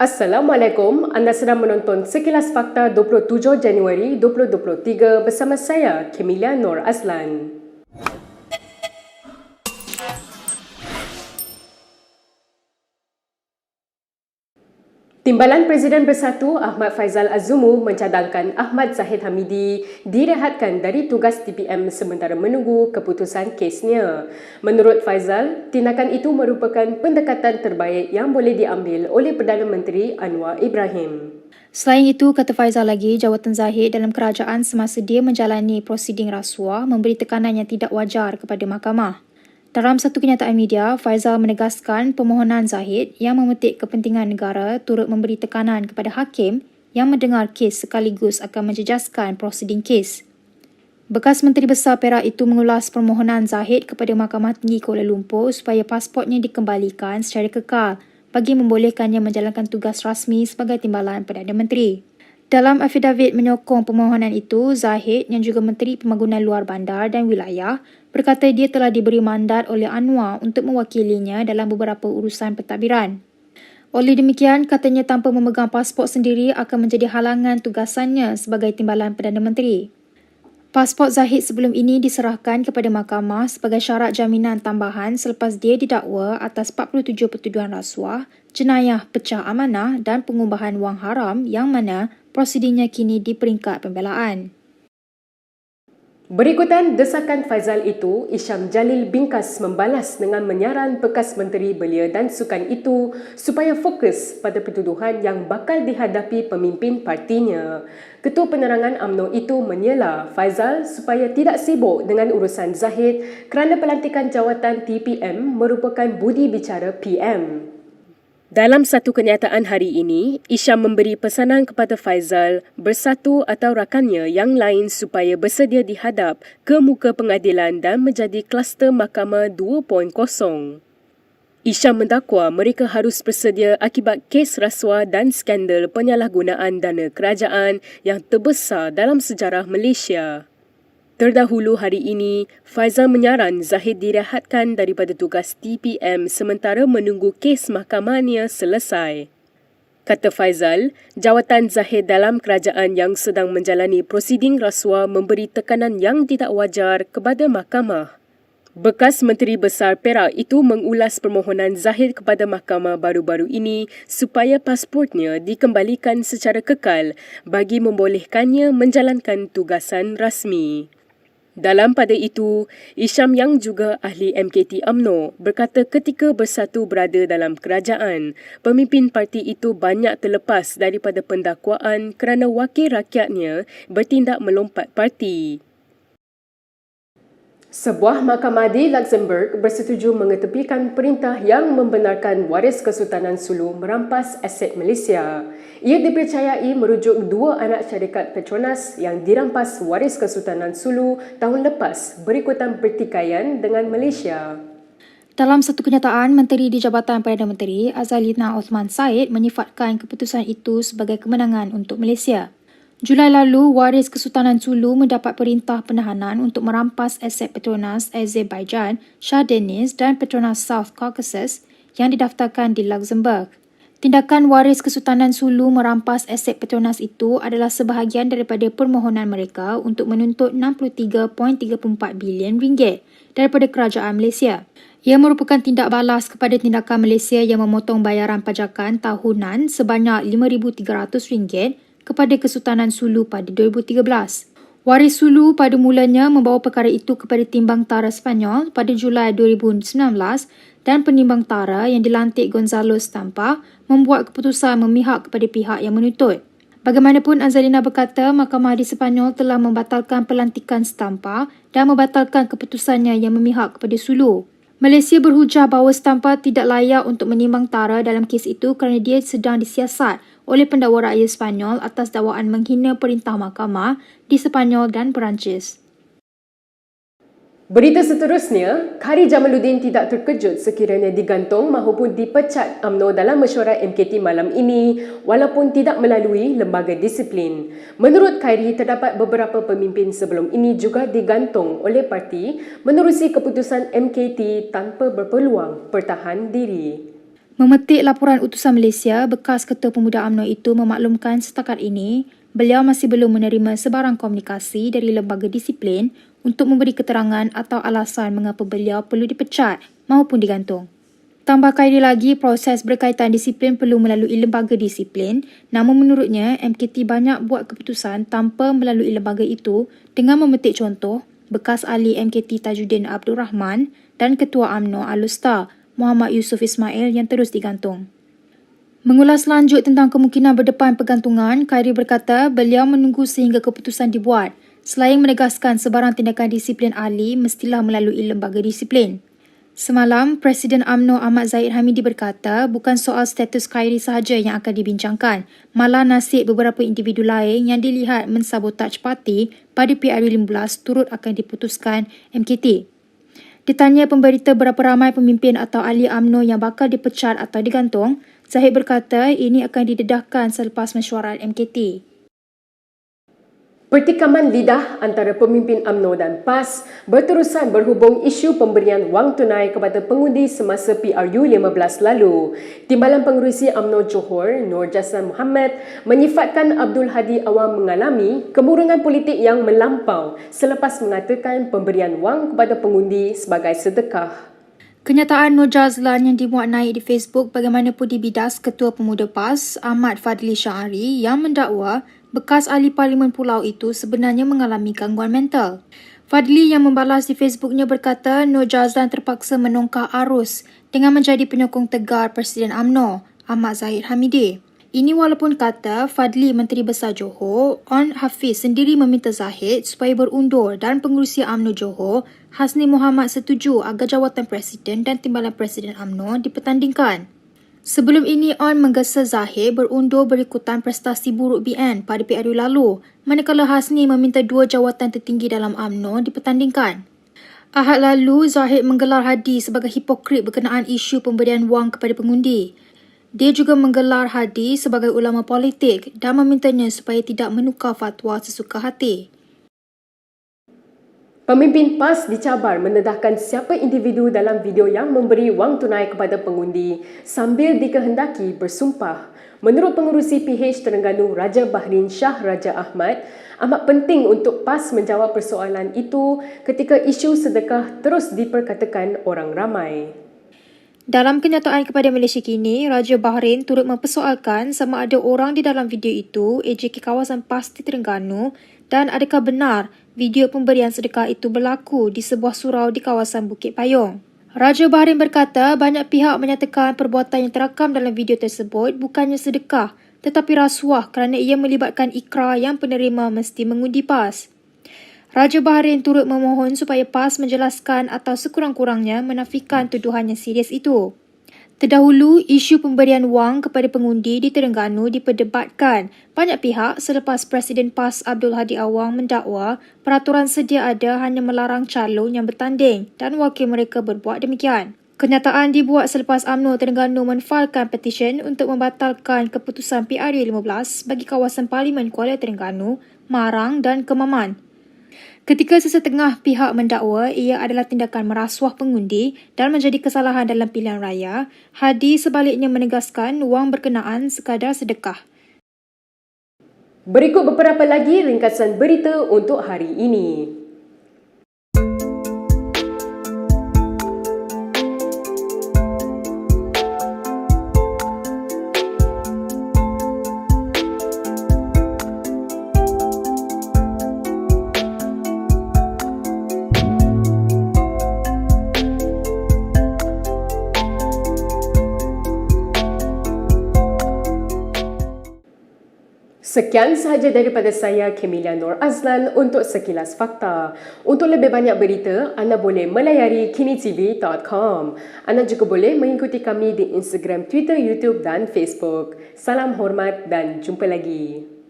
Assalamualaikum, anda sedang menonton Sekilas Fakta 27 Januari 2023 bersama saya, Kemilia Nur Azlan. Timbalan Presiden Bersatu Ahmad Faizal Azumu mencadangkan Ahmad Zahid Hamidi direhatkan dari tugas TPM sementara menunggu keputusan kesnya. Menurut Faizal, tindakan itu merupakan pendekatan terbaik yang boleh diambil oleh Perdana Menteri Anwar Ibrahim. Selain itu, kata Faizal lagi, jawatan Zahid dalam kerajaan semasa dia menjalani prosiding rasuah memberi tekanan yang tidak wajar kepada mahkamah. Dalam satu kenyataan media, Faizal menegaskan permohonan Zahid yang memetik kepentingan negara turut memberi tekanan kepada hakim yang mendengar kes sekaligus akan menjejaskan prosiding kes. Bekas Menteri Besar Perak itu mengulas permohonan Zahid kepada Mahkamah Tinggi Kuala Lumpur supaya pasportnya dikembalikan secara kekal bagi membolehkannya menjalankan tugas rasmi sebagai timbalan Perdana Menteri. Dalam afidavit menyokong permohonan itu, Zahid yang juga Menteri Pembangunan Luar Bandar dan Wilayah berkata dia telah diberi mandat oleh Anwar untuk mewakilinya dalam beberapa urusan pentadbiran. Oleh demikian, katanya tanpa memegang pasport sendiri akan menjadi halangan tugasannya sebagai timbalan Perdana Menteri. Pasport Zahid sebelum ini diserahkan kepada mahkamah sebagai syarat jaminan tambahan selepas dia didakwa atas 47 pertuduhan rasuah, jenayah pecah amanah dan pengubahan wang haram yang mana prosidingnya kini di peringkat pembelaan. Berikutan desakan Faizal itu, Isham Jalil bingkas membalas dengan menyaran bekas Menteri Belia dan Sukan itu supaya fokus pada pertuduhan yang bakal dihadapi pemimpin partinya. Ketua Penerangan UMNO itu menyela Faizal supaya tidak sibuk dengan urusan Zahid kerana pelantikan jawatan TPM merupakan budi bicara PM. Dalam satu kenyataan hari ini, Isham memberi pesanan kepada Faizal bersatu atau rakannya yang lain supaya bersedia dihadap ke muka pengadilan dan menjadi kluster Mahkamah 2.0. Isham mendakwa mereka harus bersedia akibat kes rasuah dan skandal penyalahgunaan dana kerajaan yang terbesar dalam sejarah Malaysia. Terdahulu hari ini, Faizal menyaran Zahid direhatkan daripada tugas TPM sementara menunggu kes mahkamahnya selesai. Kata Faizal, jawatan Zahid dalam kerajaan yang sedang menjalani prosiding rasuah memberi tekanan yang tidak wajar kepada mahkamah. Bekas Menteri Besar Perak itu mengulas permohonan Zahid kepada mahkamah baru-baru ini supaya pasportnya dikembalikan secara kekal bagi membolehkannya menjalankan tugasan rasmi. Dalam pada itu, Isham yang juga ahli MKT UMNO berkata ketika Bersatu berada dalam kerajaan, pemimpin parti itu banyak terlepas daripada pendakwaan kerana wakil rakyatnya bertindak melompat parti. Sebuah mahkamah di Luxembourg bersetuju mengetepikan perintah yang membenarkan waris Kesultanan Sulu merampas aset Malaysia. Ia dipercayai merujuk dua anak syarikat Petronas yang dirampas waris Kesultanan Sulu tahun lepas berikutan pertikaian dengan Malaysia. Dalam satu kenyataan, Menteri di Jabatan Perdana Menteri Azalina Othman Said menyifatkan keputusan itu sebagai kemenangan untuk Malaysia. Julai lalu, waris Kesultanan Sulu mendapat perintah penahanan untuk merampas aset Petronas Azerbaijan, Shah Deniz dan Petronas South Caucasus yang didaftarkan di Luxembourg. Tindakan waris Kesultanan Sulu merampas aset Petronas itu adalah sebahagian daripada permohonan mereka untuk menuntut 63.34 bilion ringgit daripada kerajaan Malaysia. Ia merupakan tindak balas kepada tindakan Malaysia yang memotong bayaran pajakan tahunan sebanyak RM5,300 kepada Kesultanan Sulu pada 2013. Waris Sulu pada mulanya membawa perkara itu kepada Timbang Tara Sepanyol pada Julai 2019 dan Penimbang Tara yang dilantik Gonzalo Stampa membuat keputusan memihak kepada pihak yang menuntut. Bagaimanapun, Azalina berkata Mahkamah di Sepanyol telah membatalkan pelantikan Stampa dan membatalkan keputusannya yang memihak kepada Sulu. Malaysia berhujah bahawa Stampa tidak layak untuk menimbang tara dalam kes itu kerana dia sedang disiasat oleh pendakwa rakyat Sepanyol atas dakwaan menghina perintah mahkamah di Sepanyol dan Perancis. Berita seterusnya, Khari Jamaluddin tidak terkejut sekiranya digantung maupun dipecat UMNO dalam mesyuarat MKT malam ini walaupun tidak melalui lembaga disiplin. Menurut Khari, terdapat beberapa pemimpin sebelum ini juga digantung oleh parti menerusi keputusan MKT tanpa berpeluang pertahan diri. Memetik laporan utusan Malaysia, bekas Ketua Pemuda UMNO itu memaklumkan setakat ini, beliau masih belum menerima sebarang komunikasi dari lembaga disiplin untuk memberi keterangan atau alasan mengapa beliau perlu dipecat maupun digantung. Tambah kali lagi, proses berkaitan disiplin perlu melalui lembaga disiplin, namun menurutnya MKT banyak buat keputusan tanpa melalui lembaga itu dengan memetik contoh bekas ahli MKT Tajuddin Abdul Rahman dan Ketua UMNO Al-Usta Muhammad Yusof Ismail yang terus digantung. Mengulas lanjut tentang kemungkinan berdepan pergantungan, Khairi berkata beliau menunggu sehingga keputusan dibuat. Selain menegaskan sebarang tindakan disiplin ahli mestilah melalui lembaga disiplin. Semalam, Presiden UMNO Ahmad Zahid Hamidi berkata bukan soal status Khairi sahaja yang akan dibincangkan, malah nasib beberapa individu lain yang dilihat mensabotaj parti pada PRU 15 turut akan diputuskan MKT. Ditanya pemberita berapa ramai pemimpin atau ahli UMNO yang bakal dipecat atau digantung, Zahid berkata ini akan didedahkan selepas mesyuarat MKT. Pertikaman lidah antara pemimpin UMNO dan PAS berterusan berhubung isu pemberian wang tunai kepada pengundi semasa PRU 15 lalu. Timbalan Pengerusi UMNO Johor, Nur Jaslan Muhammad, menyifatkan Abdul Hadi Awang mengalami kemurungan politik yang melampau selepas mengatakan pemberian wang kepada pengundi sebagai sedekah. Kenyataan Nur Jazlan yang dimuat naik di Facebook bagaimanapun dibidas Ketua Pemuda PAS Ahmad Fadli Syahari yang mendakwa bekas ahli Parlimen Pulau itu sebenarnya mengalami gangguan mental. Fadli yang membalas di Facebooknya berkata Nur Jazlan terpaksa menongkar arus dengan menjadi penyokong tegar Presiden UMNO Ahmad Zahid Hamidi. Ini walaupun kata Fadli Menteri Besar Johor, On Hafiz sendiri meminta Zahid supaya berundur dan Pengerusi UMNO Johor, Hasni Muhammad setuju agar jawatan Presiden dan Timbalan Presiden UMNO dipertandingkan. Sebelum ini, On menggesa Zahid berundur berikutan prestasi buruk BN pada PRU lalu, manakala Hasni meminta dua jawatan tertinggi dalam UMNO dipertandingkan. Ahad lalu, Zahid menggelar Hadi sebagai hipokrit berkenaan isu pemberian wang kepada pengundi. Dia juga menggelar Hadi sebagai ulama politik dan memintanya supaya tidak menukar fatwa sesuka hati. Pemimpin PAS dicabar mendedahkan siapa individu dalam video yang memberi wang tunai kepada pengundi sambil dikehendaki bersumpah. Menurut Pengerusi PH Terengganu Raja Bahrin Shah Raja Ahmad, amat penting untuk PAS menjawab persoalan itu ketika isu sedekah terus diperkatakan orang ramai. Dalam kenyataan kepada Malaysia Kini, Raja Bahrain turut mempersoalkan sama ada orang di dalam video itu AJK kawasan PAS di Terengganu dan adakah benar video pemberian sedekah itu berlaku di sebuah surau di kawasan Bukit Payung. Raja Bahrain berkata banyak pihak menyatakan perbuatan yang terakam dalam video tersebut bukannya sedekah tetapi rasuah kerana ia melibatkan ikrar yang penerima mesti mengundi PAS. Raja Bahrain turut memohon supaya PAS menjelaskan atau sekurang-kurangnya menafikan tuduhan yang serius itu. Terdahulu, isu pemberian wang kepada pengundi di Terengganu diperdebatkan banyak pihak selepas Presiden PAS Abdul Hadi Awang mendakwa peraturan sedia ada hanya melarang calon yang bertanding dan wakil mereka berbuat demikian. Kenyataan dibuat selepas UMNO Terengganu menfailkan petisyen untuk membatalkan keputusan PRU 15 bagi kawasan Parlimen Kuala Terengganu, Marang dan Kemaman. Ketika sesetengah pihak mendakwa ia adalah tindakan merasuah pengundi dan menjadi kesalahan dalam pilihan raya, Hadi sebaliknya menegaskan wang berkenaan sekadar sedekah. Berikut beberapa lagi ringkasan berita untuk hari ini. Sekian sahaja daripada saya, Kemilia Nur Azlan untuk Sekilas Fakta. Untuk lebih banyak berita, anda boleh melayari kinitv.com. Anda juga boleh mengikuti kami di Instagram, Twitter, YouTube dan Facebook. Salam hormat dan jumpa lagi.